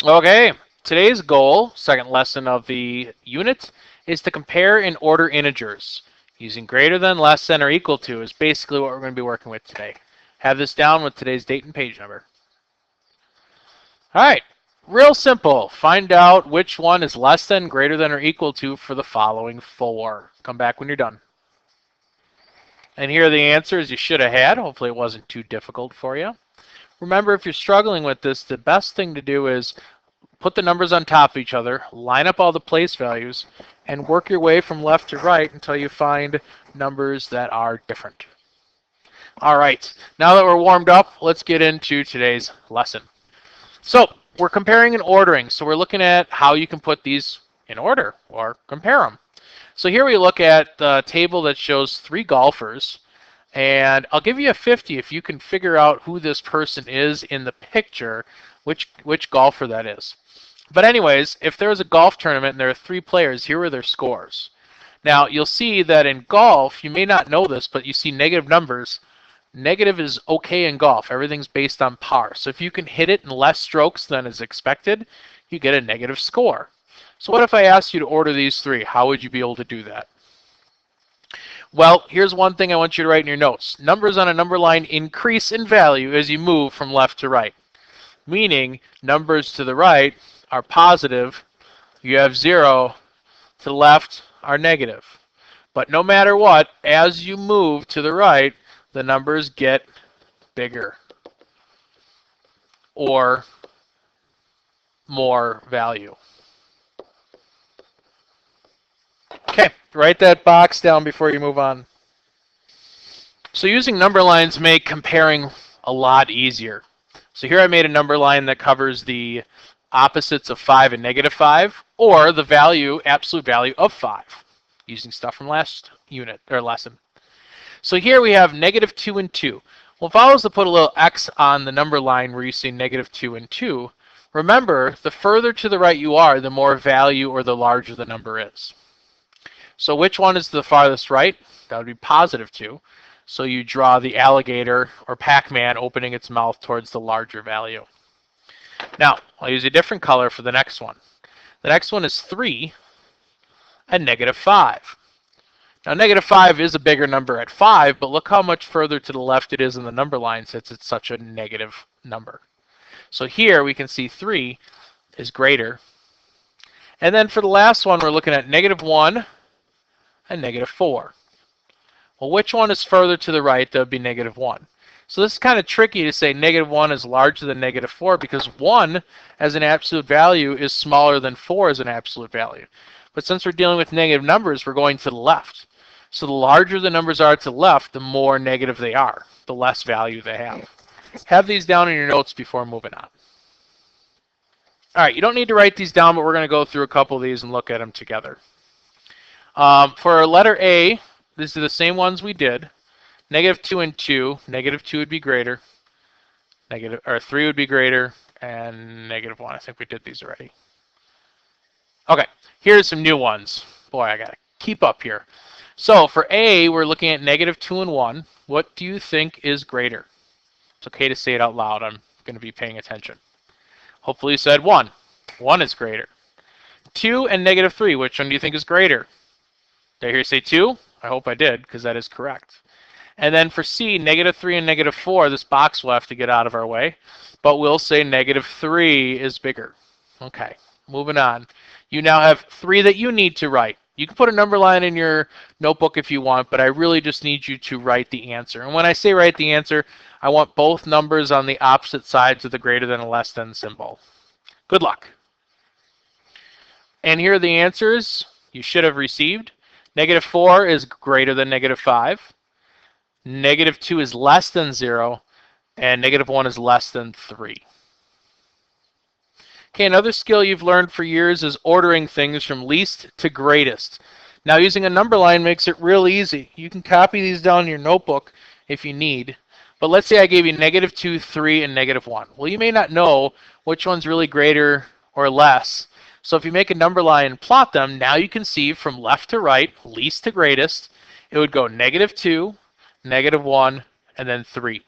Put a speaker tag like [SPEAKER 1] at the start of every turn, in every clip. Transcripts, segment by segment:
[SPEAKER 1] Okay, today's goal, second lesson of the unit, is to compare and order integers. Using greater than, less than, or equal to is basically what we're going to be working with today. Have this down with today's date and page number. All right, real simple. Find out which one is less than, greater than, or equal to for the following four. Come back when you're done. And here are the answers you should have had. Hopefully it wasn't too difficult for you. Remember, if you're struggling with this, the best thing to do is put the numbers on top of each other, line up all the place values, and work your way from left to right until you find numbers that are different. All right, now that we're warmed up, let's get into today's lesson. So we're comparing and ordering, so we're looking at how you can put these in order or compare them. So here we look at the table that shows 3 golfers, and I'll give you a 50 if you can figure out who this person is in the picture, which golfer that is. But anyways, if there was a golf tournament and there are 3 players, here are their scores. Now, you'll see that in golf, you may not know this, but you see negative numbers. Negative is okay in golf. Everything's based on par. So if you can hit it in less strokes than is expected, you get a negative score. So what if I asked you to order these 3? How would you be able to do that? Well, here's one thing I want you to write in your notes. Numbers on a number line increase in value as you move from left to right. Meaning, numbers to the right are positive. You have 0 to the left are negative. But no matter what, as you move to the right, the numbers get bigger or more value. Okay, write that box down before you move on. So using number lines make comparing a lot easier. So here I made a number line that covers the opposites of 5 and negative 5, or the value, absolute value of 5, using stuff from last unit or lesson. So here we have negative 2 and 2. Well, if I was to put a little X on the number line where you see negative 2 and 2, remember, the further to the right you are, the more value or the larger the number is. So which one is the farthest right? That would be positive 2. So you draw the alligator or Pac-Man opening its mouth towards the larger value. Now, I'll use a different color for the next one. The next one is 3 and negative 5. Now, negative 5 is a bigger number at 5, but look how much further to the left it is in the number line since it's such a negative number. So here we can see 3 is greater. And then for the last one, we're looking at negative 1 and negative 4. Well, which one is further to the right? That would be negative 1. So this is kind of tricky to say negative 1 is larger than negative 4 because 1 as an absolute value is smaller than 4 as an absolute value. But since we're dealing with negative numbers, we're going to the left. So the larger the numbers are to the left, the more negative they are, the less value they have. Have these down in your notes before moving on. All right, you don't need to write these down, but we're going to go through a couple of these and look at them together. For letter A, these are the same ones we did. Negative 2 and 2. Negative 2 would be greater. 3 would be greater. And negative 1. I think we did these already. Okay, here's some new ones. Boy, I got to keep up here. So for A, we're looking at negative 2 and 1. What do you think is greater? It's okay to say it out loud. I'm going to be paying attention. Hopefully you said 1. 1 is greater. 2 and negative 3. Which one do you think is greater? Did I hear you say 2? I hope I did, because that is correct. And then for C, negative 3 and negative 4, this box will have to get out of our way. But we'll say negative 3 is bigger. Okay, moving on. You now have 3 that you need to write. You can put a number line in your notebook if you want, but I really just need you to write the answer. And when I say write the answer, I want both numbers on the opposite sides of the greater than and less than symbol. Good luck. And here are the answers you should have received. Negative 4 is greater than negative 5. Negative 2 is less than 0. And negative 1 is less than 3. Okay, another skill you've learned for years is ordering things from least to greatest. Now, using a number line makes it real easy. You can copy these down in your notebook if you need. But let's say I gave you negative 2, 3, and negative 1. Well, you may not know which one's really greater or less. So if you make a number line and plot them, now you can see from left to right, least to greatest, it would go negative 2, negative 1, and then 3.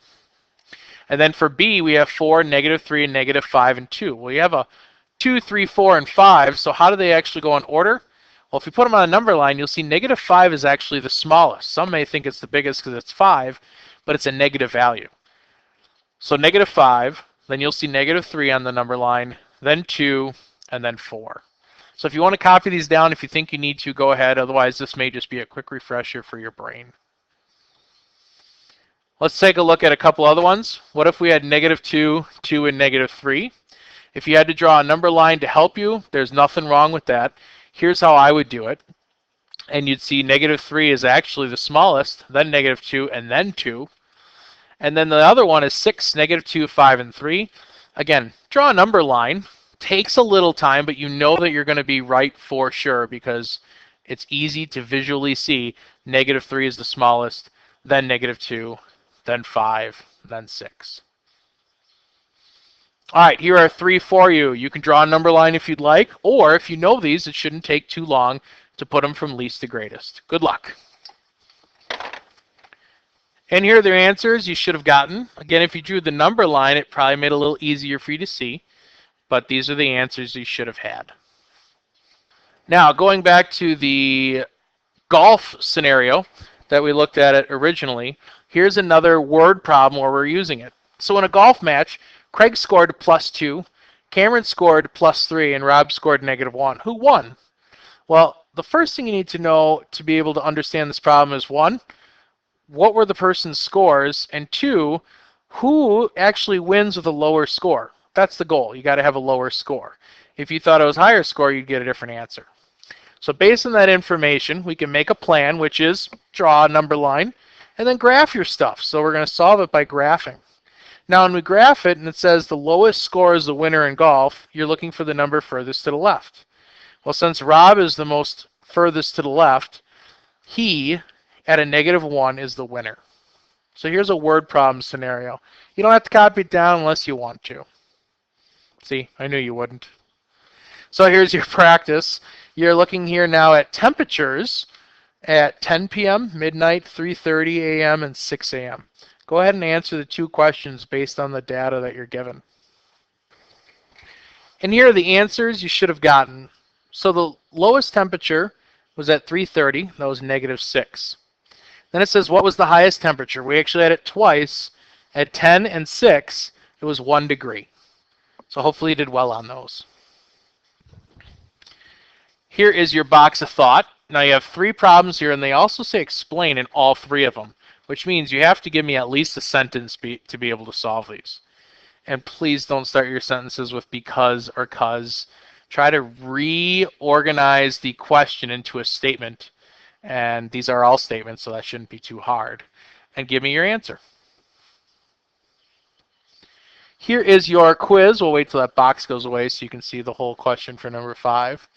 [SPEAKER 1] And then for B, we have 4, negative 3, and negative 5, and 2. Well, you have a 2, 3, 4, and 5. So how do they actually go in order? Well, if you put them on a number line, you'll see negative 5 is actually the smallest. Some may think it's the biggest because it's 5, but it's a negative value. So negative 5, then you'll see negative 3 on the number line, then 2, and then 4. So if you want to copy these down, if you think you need to, go ahead. Otherwise, this may just be a quick refresher for your brain. Let's take a look at a couple other ones. What if we had negative 2, 2, and negative 3? If you had to draw a number line to help you, there's nothing wrong with that. Here's how I would do it. And you'd see negative 3 is actually the smallest, then negative 2, and then 2. And then the other one is 6, negative 2, 5, and 3. Again, draw a number line. Takes a little time, but you know that you're going to be right for sure because it's easy to visually see negative 3 is the smallest, then negative 2, then 5, then 6. All right, here are 3 for you. You can draw a number line if you'd like, or if you know these, it shouldn't take too long to put them from least to greatest. Good luck. And here are the answers you should have gotten. Again, if you drew the number line, it probably made it a little easier for you to see, but these are the answers you should have had. Now, going back to the golf scenario that we looked at it originally, here's another word problem where we're using it. So in a golf match, Craig scored +2, Cameron scored +3, and Rob scored -1. Who won? Well, the first thing you need to know to be able to understand this problem is 1, what were the person's scores, and 2, who actually wins with a lower score? That's the goal. You got to have a lower score. If you thought it was higher score, you'd get a different answer. So based on that information, we can make a plan, which is draw a number line, and then graph your stuff. So we're going to solve it by graphing. Now, when we graph it and it says the lowest score is the winner in golf, you're looking for the number furthest to the left. Well, since Rob is the most furthest to the left, he, at a -1, is the winner. So here's a word problem scenario. You don't have to copy it down unless you want to. See, I knew you wouldn't. So here's your practice. You're looking here now at temperatures at 10 p.m., midnight, 3:30 a.m., and 6 a.m. Go ahead and answer the 2 questions based on the data that you're given. And here are the answers you should have gotten. So the lowest temperature was at 3:30. That was -6. Then it says, what was the highest temperature? We actually had it twice. At 10 and 6, it was 1 degree. So hopefully you did well on those. Here is your box of thought. Now you have 3 problems here, and they also say explain in all 3 of them, which means you have to give me at least a sentence to be able to solve these. And please don't start your sentences with because or cause. Try to reorganize the question into a statement. And these are all statements, so that shouldn't be too hard. And give me your answer. Here is your quiz. We'll wait till that box goes away so you can see the whole question for number 5.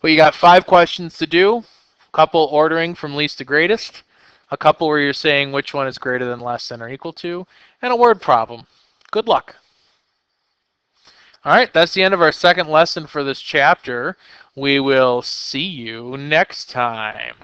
[SPEAKER 1] But you got 5 questions to do. A couple ordering from least to greatest. A couple where you're saying which one is greater than, less than, or equal to. And a word problem. Good luck. All right, that's the end of our second lesson for this chapter. We will see you next time.